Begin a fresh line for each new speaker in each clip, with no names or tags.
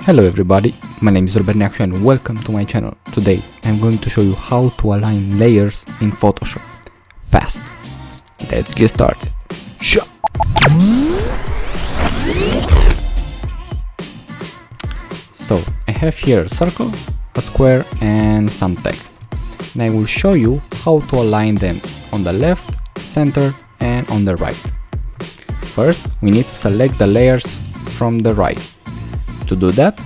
Hello everybody, my name is Neacsu and welcome to my channel. Today I'm going to show you how to align layers in Photoshop fast. Let's get started. So I have here a circle, a square and some text. And I will show you how to align them on the left, center and on the right. First we need to select the layers from the right. To do that,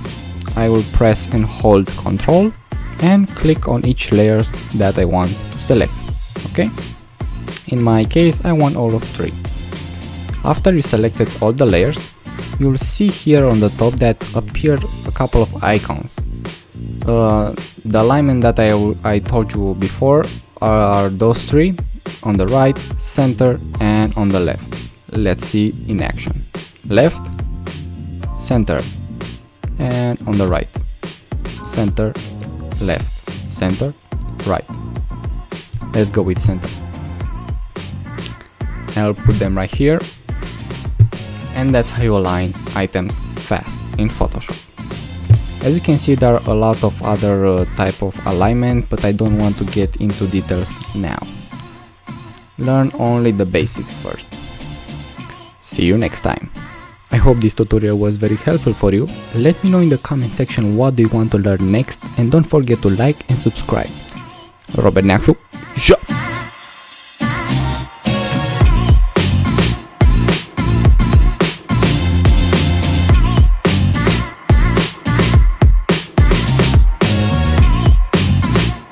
I will press and hold Ctrl and click on each layers that I want to select. Okay? In my case, I want all of 3. After you selected all the layers, you will see here on the top that appeared a couple of icons. The alignment that I told you before are those 3 on the right, center and on the left. Let's see in action. Left, center, and on the right, center, left, center, right. Let's go with center. I'll put them right here, and that's how you align items fast in Photoshop. As you can see, there are a lot of other type of alignment, but I don't want to get into details now. Learn only the basics first. See you next time. I hope this tutorial was very helpful for you. Let me know in the comment section what do you want to learn next, and don't forget to like and subscribe. Neacsu.